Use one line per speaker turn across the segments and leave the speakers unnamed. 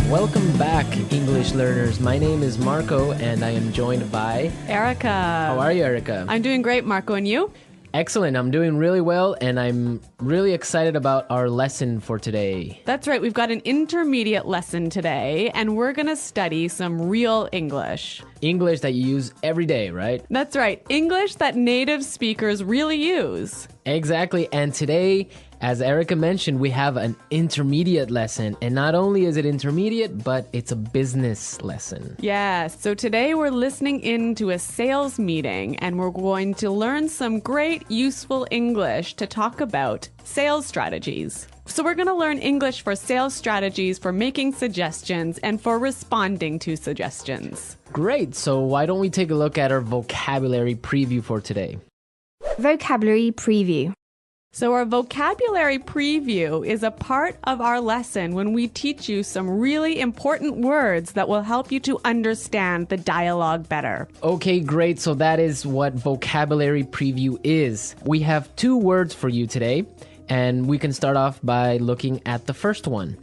Welcome back, English learners. My name is Marco, and I am joined by
Erica.
How are you, Erica?
I'm doing great, Marco, and you?
Excellent. I'm doing really well, and I'm really excited about our lesson for today.
That's right. We've got an intermediate lesson today, and we're going to study some real English.
English that you use every day, right?
That's right. English that native speakers really use.
Exactly. And today, as Erica mentioned, we have an intermediate lesson. And not only is it intermediate, but it's a business lesson.
Yes. So today we're listening in to a sales meeting, and we're going to learn some great useful English to talk about sales strategies. So we're going to learn English for sales strategies, for making suggestions, and for responding to suggestions.
Great. So why don't we take a look at our vocabulary preview for today?
Vocabulary preview.
So our vocabulary preview is a part of our lesson when we teach you some really important words that will help you to understand the dialogue better.
Okay, great. So that is what vocabulary preview is. We have 2 words for you today, and we can start off by looking at the first one.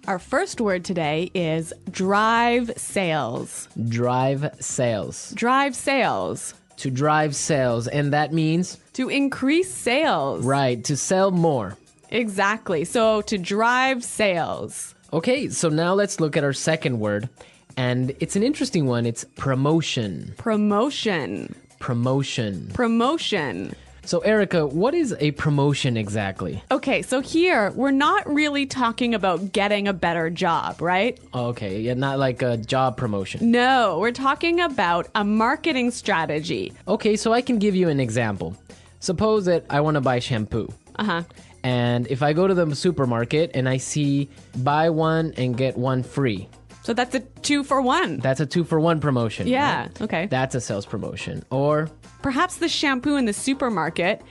Our first word today is drive sales.
Drive sales.
Drive sales.
To drive sales, and that means?
To increase sales.
Right, to sell more.
Exactly. So to drive sales.
Okay, so now let's look at our second word, and it's an interesting one. It's promotion.
Promotion.
Promotion.
Promotion.
So Erica, what is a promotion exactly?
Okay, so here we're not really talking about getting a better job, right?
Okay, yeah, not like a job promotion.
No, we're talking about a marketing strategy.
Okay, so I can give you an example. Suppose that I want to buy shampoo.
Uh-huh.
And if I go to the supermarket and I see buy one and get one free.
So that's a 2-for-1.
That's a 2-for-1 promotion.
Yeah,
right?
okay.
That's a sales promotion. Or
perhaps the shampoo in the supermarket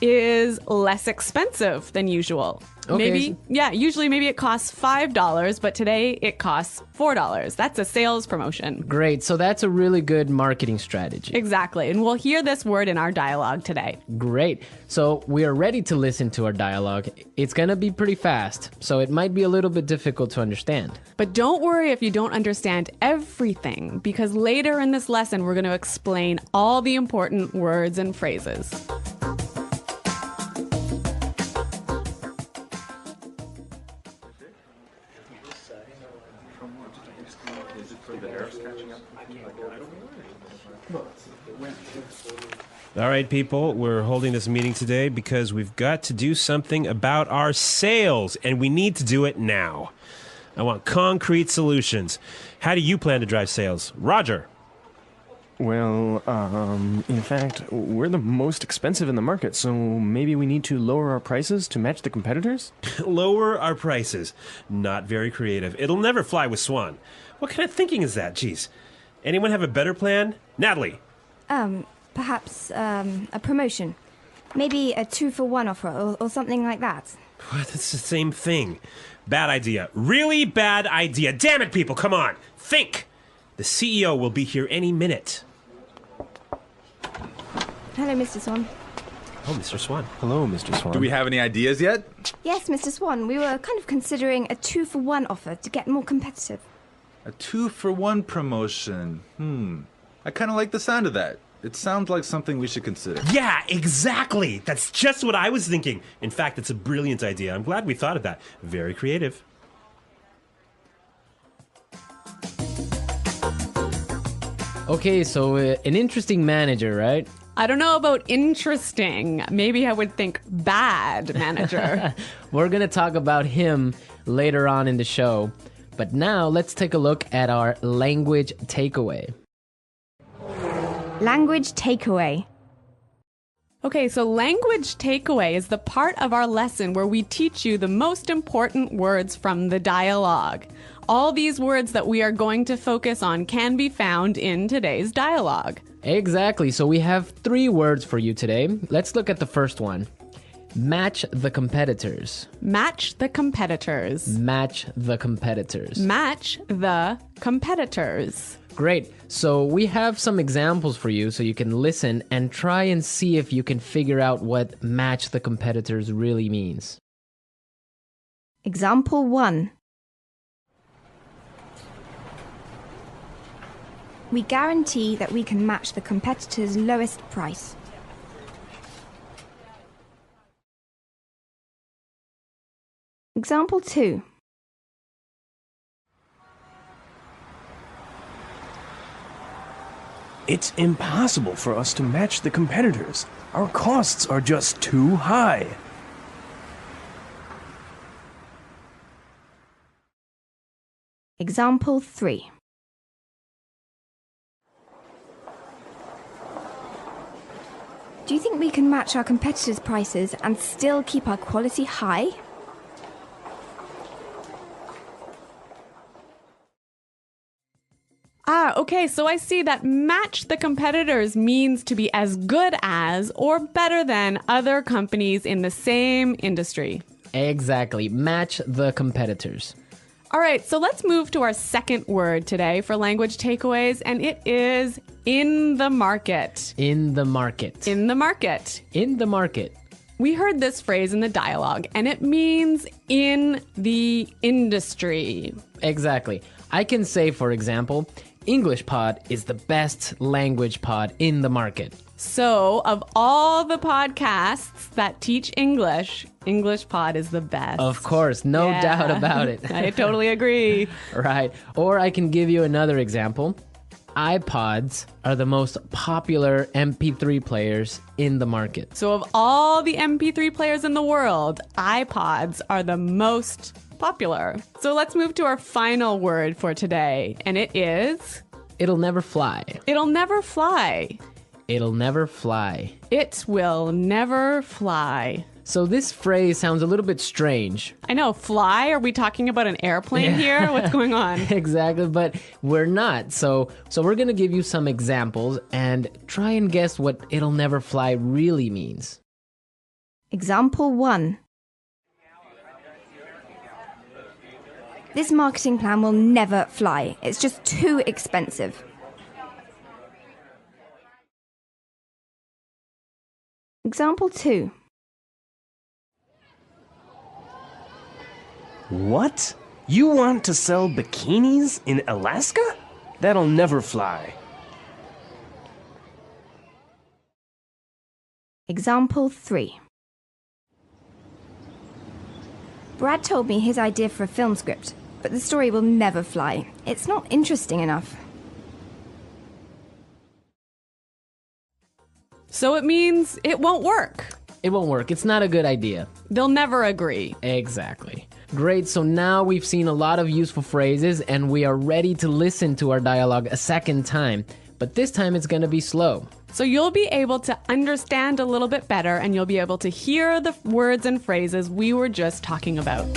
is less expensive than usual.
Okay.
Usually maybe it costs $5, but today it costs $4. That's a sales promotion.
great. So that's a really good marketing strategy.
Exactly. And we'll hear this word in our dialogue today.
Great. So we are ready to listen to our dialogue. It's going to be pretty fast, so it might be a little bit difficult to understand.
But don't worry if you don't understand everything, because later in this lesson, we're going to explain all the important words and phrases.
All right, people, we're holding this meeting today because we've got to do something about our sales, and we need to do it now. I want concrete solutions. How do you plan to drive sales? Roger.
Well, in fact, we're the most expensive in the market, so maybe we need to lower our prices to match the competitors?
Lower our prices. Not very creative. It'll never fly with Swan. What kind of thinking is that? Jeez. Anyone have a better plan? Natalie.
Perhaps a promotion. Maybe a 2-for-1 offer or something like that.
What? That's the same thing. Bad idea. Really bad idea. Damn it, people, come on. Think. The CEO will be here any minute.
Hello, Mr. Swan.
Oh, Mr. Swan.
Hello, Mr. Swan.
Do we have any ideas yet?
Yes, Mr. Swan, we were kind of considering a 2-for-1 offer to get more competitive.
A 2-for-1 promotion. I kind of like the sound of that. It sounds like something we should consider.
Yeah, exactly. That's just what I was thinking. In fact, it's a brilliant idea. I'm glad we thought of that. Very creative.
Okay, so an interesting manager, right?
I don't know about interesting. Maybe I would think bad manager.
We're going to talk about him later on in the show. But now let's take a look at our language takeaway.
Language takeaway.
Okay, so language takeaway is the part of our lesson where we teach you the most important words from the dialogue. All these words that we are going to focus on can be found in today's dialogue.
Exactly. So we have 3 words for you today. Let's look at the first one. Match the competitors.
Match the competitors.
Match the competitors.
Match the competitors.
Great. So we have some examples for you so you can listen and try and see if you can figure out what match the competitors really means.
Example 1. We guarantee that we can match the competitor's lowest price. Example 2.
It's impossible for us to match the competitors. Our costs are just too high.
Example 3. Do you think we can match our competitors' prices and still keep our quality high?
Okay, so I see that match the competitors means to be as good as or better than other companies in the same industry.
Exactly. Match the competitors.
All right, so let's move to our second word today for language takeaways, and it is in the market.
In the market.
In the market.
In the market.
We heard this phrase in the dialogue, and it means in the industry.
Exactly. I can say, for example, English Pod is the best language pod in the market.
So, of all the podcasts that teach English, English Pod is the best.
Of course, no doubt about it.
I totally agree.
Right. Or I can give you another example. iPods are the most popular MP3 players in the market.
So, of all the MP3 players in the world, iPods are the most popular. So, let's move to our final word for today, and it is...
It'll never fly.
It'll never fly.
It'll never fly.
It will never fly.
So this phrase sounds a little bit strange.
I know, fly? Are we talking about an airplane here? What's going on?
Exactly, but we're not. So we're going to give you some examples and try and guess what it'll never fly really means.
Example 1. This marketing plan will never fly. It's just too expensive. Example 2.
What? You want to sell bikinis in Alaska? That'll never fly.
Example 3. Brad told me his idea for a film script, but the story will never fly. It's not interesting enough.
So it means it won't work.
It won't work. It's not a good idea.
They'll never agree.
Exactly. Great, so now we've seen a lot of useful phrases and we are ready to listen to our dialogue a second time. But this time it's going to be slow.
So you'll be able to understand a little bit better and you'll be able to hear the words and phrases we were just talking about.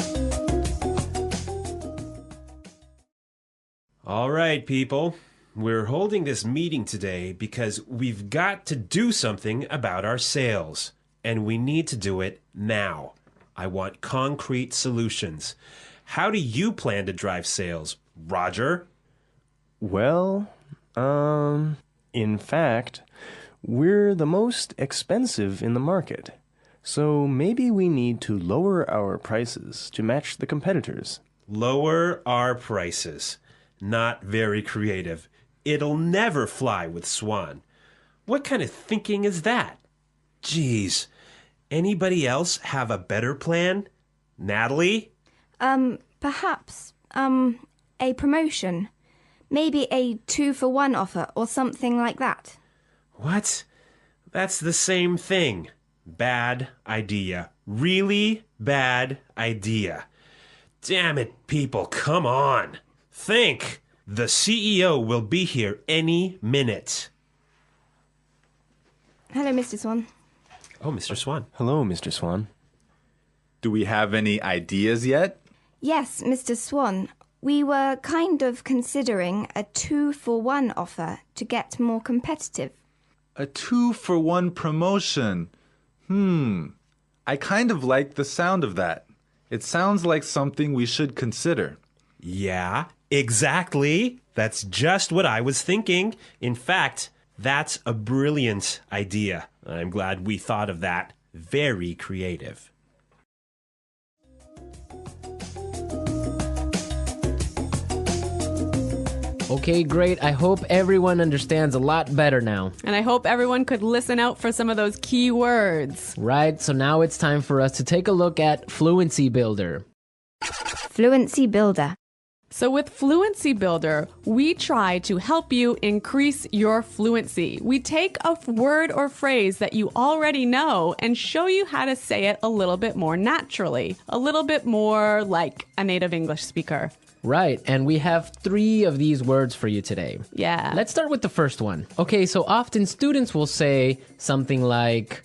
All right, people. We're holding this meeting today because we've got to do something about our sales. And we need to do it now. I want concrete solutions. How do you plan to drive sales, Roger?
Well, in fact, we're the most expensive in the market. So maybe we need to lower our prices to match the competitors.
Lower our prices. Not very creative. It'll never fly with Swan. What kind of thinking is that? Geez. Anybody else have a better plan? Natalie?
Perhaps, a promotion. Maybe a 2-for-1 offer or something like that.
What? That's the same thing. Bad idea. Really bad idea. Damn it, people, come on. Think. The CEO will be here any minute.
Hello, Mr. Swan.
Oh, Mr. Swan.
Hello, Mr. Swan.
Do we have any ideas yet?
Yes, Mr. Swan. We were kind of considering a 2-for-1 offer to get more competitive.
A 2-for-1 promotion. I kind of like the sound of that. It sounds like something we should consider.
Yeah, exactly. That's just what I was thinking. In fact, that's a brilliant idea. I'm glad we thought of that. Very creative.
Okay, great. I hope everyone understands a lot better now.
And I hope everyone could listen out for some of those key words.
Right, so now it's time for us to take a look at Fluency Builder.
Fluency Builder.
So with Fluency Builder, we try to help you increase your fluency. We take a word or phrase that you already know and show you how to say it a little bit more naturally, a little bit more like a native English speaker.
Right, and we have 3 of these words for you today.
Yeah.
Let's start with the first one. Okay, so often students will say something like,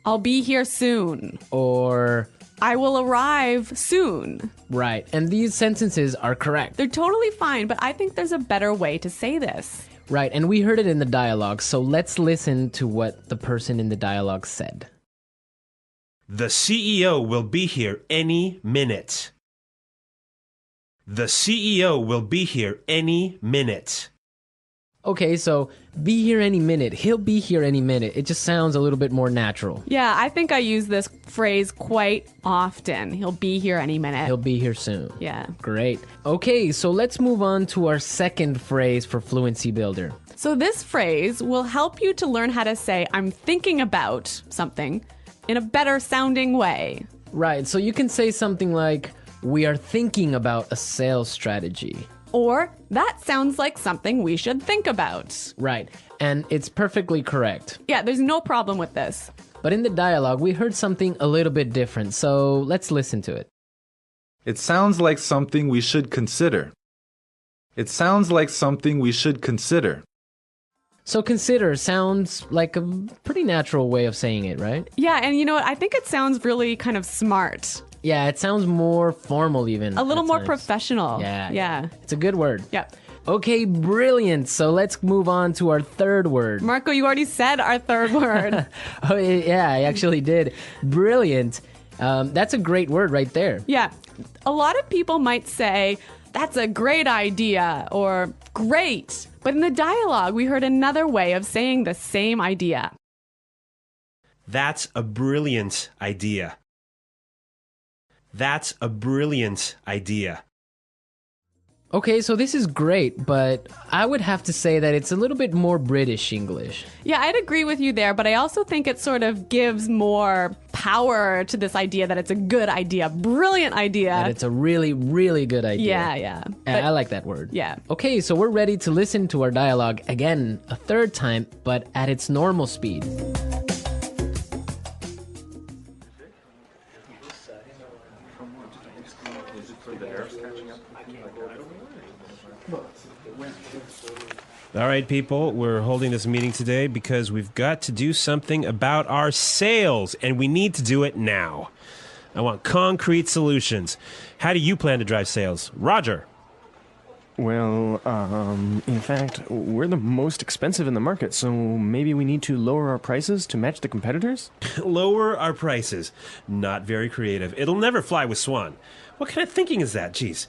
I'll be here soon.
or,
I will arrive soon.
right, and these sentences are correct.
They're totally fine, but I think there's a better way to say this.
Right, and we heard it in the dialogue, so let's listen to what the person in the dialogue said.
The CEO will be here any minute. The CEO will be here any minute.
Okay, so be here any minute. He'll be here any minute. It just sounds a little bit more natural.
Yeah, I think I use this phrase quite often. He'll be here any minute.
He'll be here soon.
Yeah.
Great. Okay, so let's move on to our second phrase for Fluency Builder.
So this phrase will help you to learn how to say I'm thinking about something in a better sounding way.
Right, so you can say something like, we are thinking about a sales strategy.
Or that sounds like something we should think about.
Right, and it's perfectly correct.
Yeah, there's no problem with this.
But in the dialogue, we heard something a little bit different, so let's listen to it.
It sounds like something we should consider. It sounds like something we should consider.
So consider sounds like a pretty natural way of saying it, right?
Yeah, and you know what? I think it sounds really kind of smart.
Yeah, it sounds more formal even.
A little
at
more
times.
professional.
Yeah. It's a good word.
Yeah.
Okay, brilliant. So let's move on to our third word.
Marco, you already said our third word.
Oh, yeah, I actually did. Brilliant. That's a great word right there.
Yeah. A lot of people might say, that's a great idea or great. But in the dialogue, we heard another way of saying the same idea.
That's a brilliant idea. That's a brilliant idea.
Okay, so this is great, but I would have to say that it's a little bit more British English.
Yeah, I'd agree with you there, but I also think it sort of gives more power to this idea that it's a good idea, brilliant idea.
That it's a really, really good idea.
Yeah.
And I like that word.
Yeah.
Okay, so we're ready to listen to our dialogue again a third time, but at its normal speed.
All right, people, we're holding this meeting today because we've got to do something about our sales, and we need to do it now. I want concrete solutions. How do you plan to drive sales? Roger.
Well, in fact, we're the most expensive in the market, so maybe we need to lower our prices to match the competitors?
Lower our prices. Not very creative. It'll never fly with Swan. What kind of thinking is that? Jeez.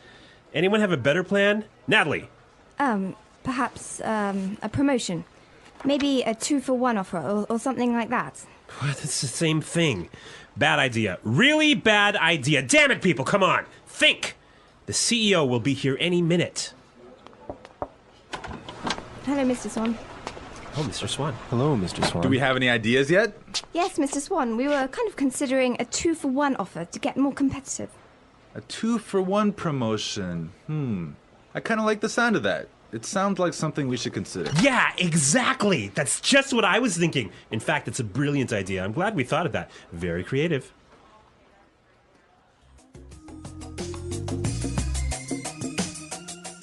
Anyone have a better plan? Natalie.
Perhaps a promotion. Maybe a 2-for-1 offer or something like that.
What? It's the same thing. Bad idea. Really bad idea. Damn it, people, come on. Think. The CEO will be here any minute.
Hello, Mr. Swan.
Oh, Mr. Swan.
Hello, Mr. Swan.
Do we have any ideas yet?
Yes, Mr. Swan, we were kind of considering a 2-for-1 offer to get more competitive.
A 2-for-1 promotion. I kind of like the sound of that. It sounds like something we should consider.
Yeah, exactly. That's just what I was thinking. In fact, it's a brilliant idea. I'm glad we thought of that. Very creative.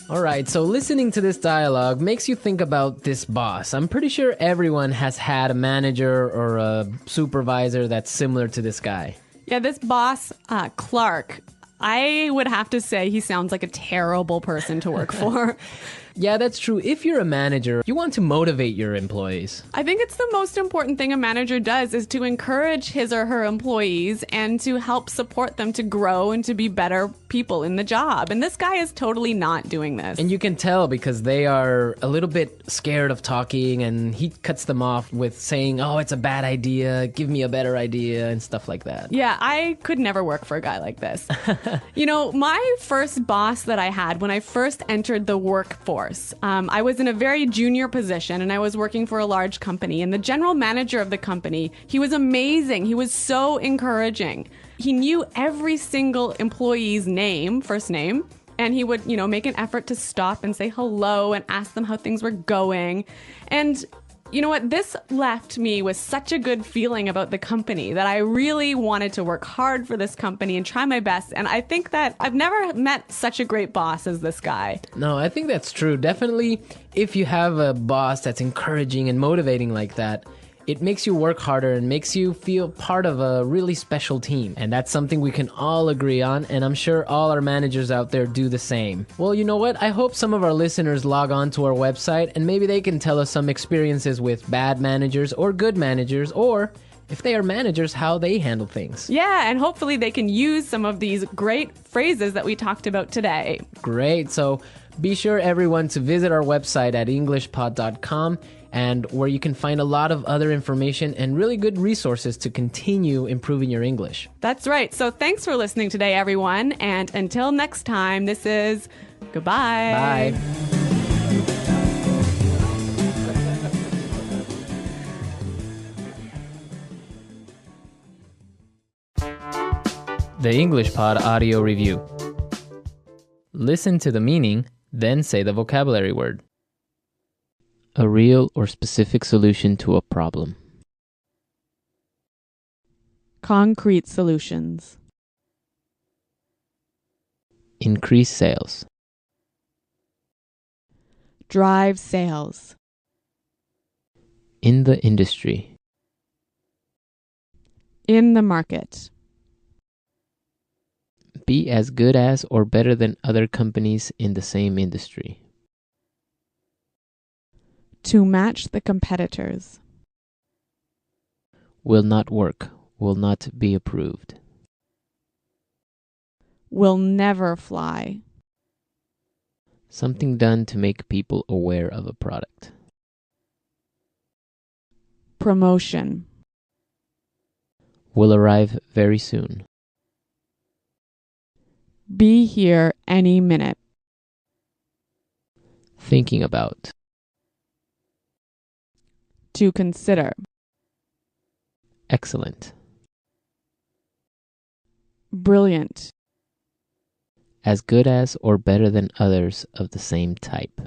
All right, so listening to this dialogue makes you think about this boss. I'm pretty sure everyone has had a manager or a supervisor that's similar to this guy.
Yeah, this boss, Clark, I would have to say he sounds like a terrible person to work for.
Yeah, that's true. If you're a manager, you want to motivate your employees.
I think it's the most important thing a manager does is to encourage his or her employees and to help support them to grow and to be better people in the job. And this guy is totally not doing this.
And you can tell because they are a little bit scared of talking, and he cuts them off with saying, oh, it's a bad idea, give me a better idea, and stuff like that.
Yeah, I could never work for a guy like this. You know, my first boss that I had when I first entered the workforce, course. I was in a very junior position and I was working for a large company, and the general manager of the company, he was amazing. He was so encouraging. He knew every single employee's name, first name, and he would, make an effort to stop and say hello and ask them how things were going. And you know what? This left me with such a good feeling about the company that I really wanted to work hard for this company and try my best. And I think that I've never met such a great boss as this guy.
No, I think that's true. Definitely, if you have a boss that's encouraging and motivating like that, it makes you work harder and makes you feel part of a really special team. And that's something we can all agree on, and I'm sure all our managers out there do the same. Well, you know what? I hope some of our listeners log on to our website and maybe they can tell us some experiences with bad managers or good managers, or if they are managers, how they handle things.
Yeah, and hopefully they can use some of these great phrases that we talked about today.
Great. So be sure, everyone, to visit our website at englishpod.com, and where you can find a lot of other information and really good resources to continue improving your English.
That's right. So thanks for listening today, everyone. And until next time, this is goodbye.
Bye. The English Pod Audio Review. Listen to the meaning, then say the vocabulary word. A real or specific solution to a problem.
Concrete solutions.
Increase sales.
Drive sales.
In the industry.
In the market.
Be as good as or better than other companies in the same industry.
To match the competitors.
Will not work. Will not be approved.
Will never fly.
Something done to make people aware of a product.
Promotion.
Will arrive very soon.
Be here any minute.
Thinking about.
To consider.
Excellent.
Brilliant.
As good as or better than others of the same type.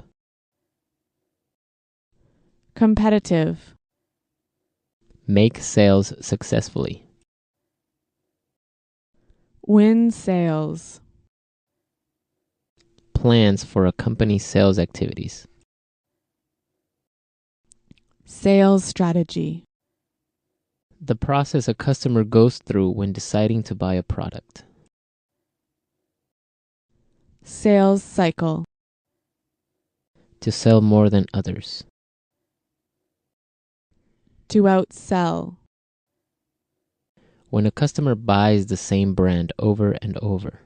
Competitive.
Make sales successfully.
Win sales.
Plans for a company's sales activities.
Sales strategy.
The process a customer goes through when deciding to buy a product.
Sales cycle.
To sell more than others.
To outsell.
When a customer buys the same brand over and over.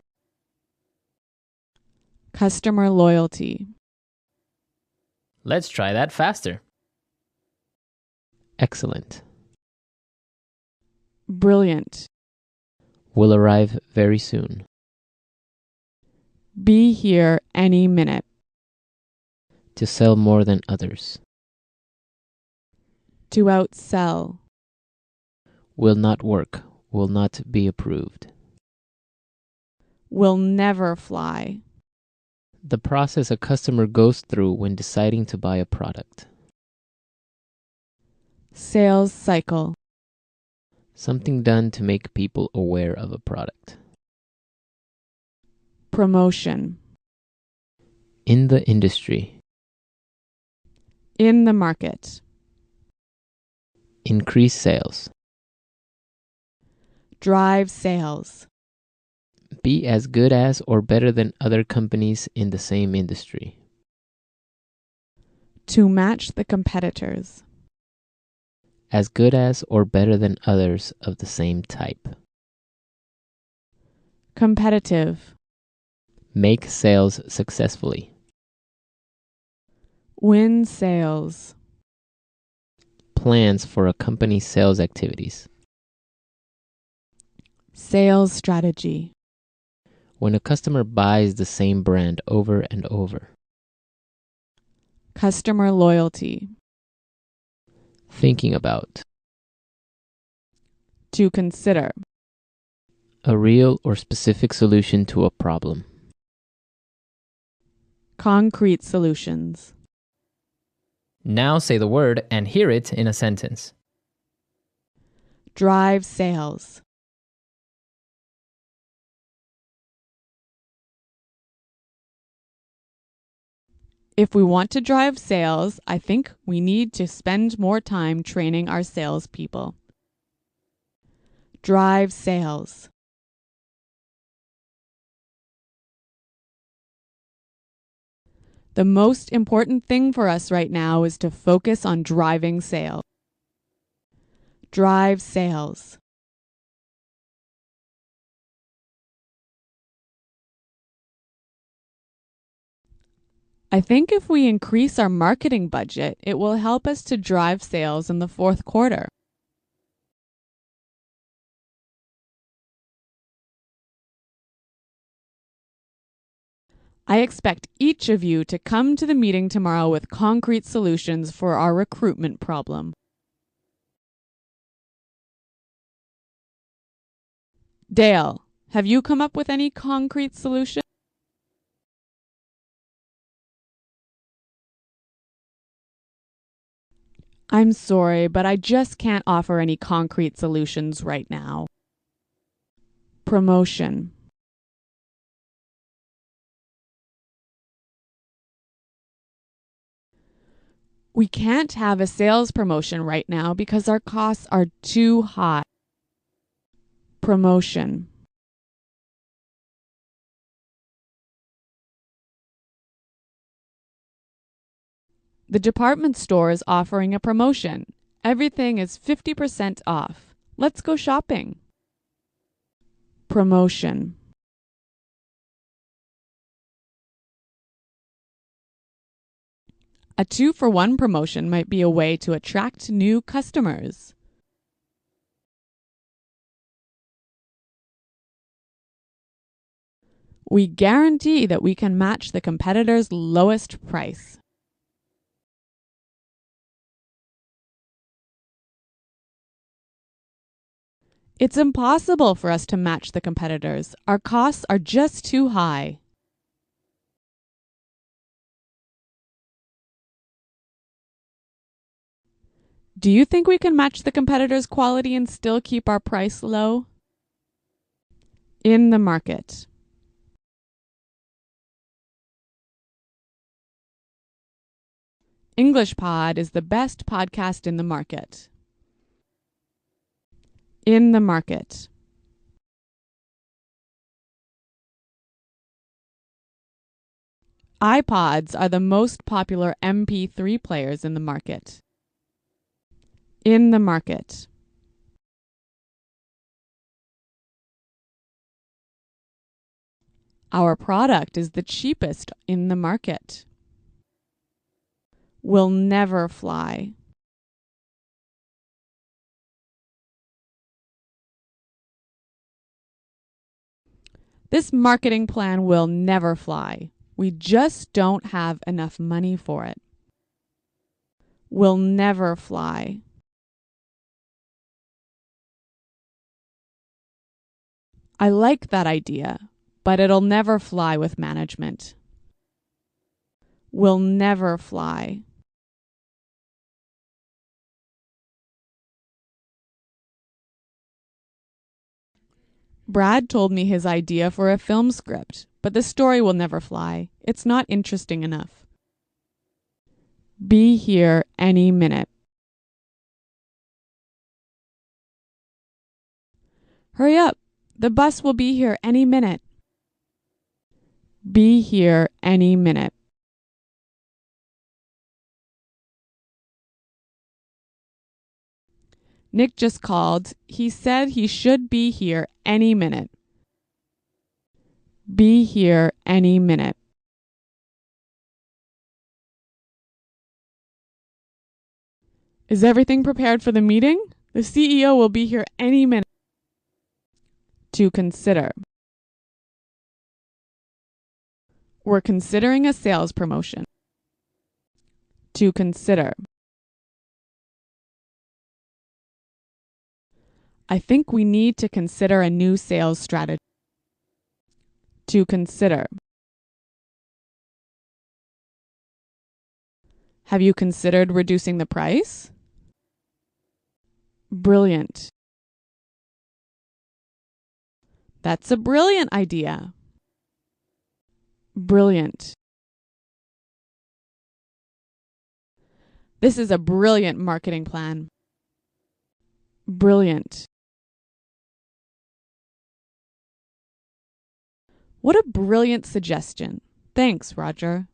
Customer loyalty.
Let's try that faster. Excellent.
Brilliant.
Will arrive very soon.
Be here any minute.
To sell more than others.
To outsell.
Will not work. Will not be approved.
Will never fly.
The process a customer goes through when deciding to buy a product.
Sales cycle.
Something done to make people aware of a product.
Promotion.
In the industry.
In the market.
Increase sales.
Drive sales.
Be as good as or better than other companies in the same industry.
To match the competitors.
As good as or better than others of the same type.
Competitive.
Make sales successfully.
Win sales.
Plans for a company's sales activities.
Sales strategy.
When a customer buys the same brand over and over.
Customer loyalty.
Thinking about.
To consider.
A real or specific solution to a problem.
Concrete solutions.
Now say the word and hear it in a sentence.
Drive sales. If we want to drive sales, I think we need to spend more time training our salespeople. Drive sales. The most important thing for us right now is to focus on driving sales. Drive sales. I think if we increase our marketing budget, it will help us to drive sales in the fourth quarter. I expect each of you to come to the meeting tomorrow with concrete solutions for our recruitment problem. Dale, have you come up with any concrete solution? I'm sorry, but I just can't offer any concrete solutions right now. Promotion. We can't have a sales promotion right now because our costs are too high. Promotion. The department store is offering a promotion. Everything is 50% off. Let's go shopping. Promotion. A 2-for-1 promotion might be a way to attract new customers. We guarantee that we can match the competitor's lowest price. It's impossible for us to match the competitors. Our costs are just too high. Do you think we can match the competitor's quality and still keep our price low? In the market. English Pod is the best podcast in the market. In the market. iPods are the most popular MP3 players in the market. In the market. Our product is the cheapest in the market. Will never fly. This marketing plan will never fly. We just don't have enough money for it. Will never fly. I like that idea, but it'll never fly with management. Will never fly. Brad told me his idea for a film script, but the story will never fly. It's not interesting enough. Be here any minute. Hurry up. The bus will be here any minute. Be here any minute. Nick just called. He said he should be here any minute. Be here any minute. Is everything prepared for the meeting? The CEO will be here any minute. To consider. We're considering a sales promotion. To consider. I think we need to consider a new sales strategy. To consider. Have you considered reducing the price? Brilliant. That's a brilliant idea. Brilliant. This is a brilliant marketing plan. Brilliant. What a brilliant suggestion. Thanks, Roger.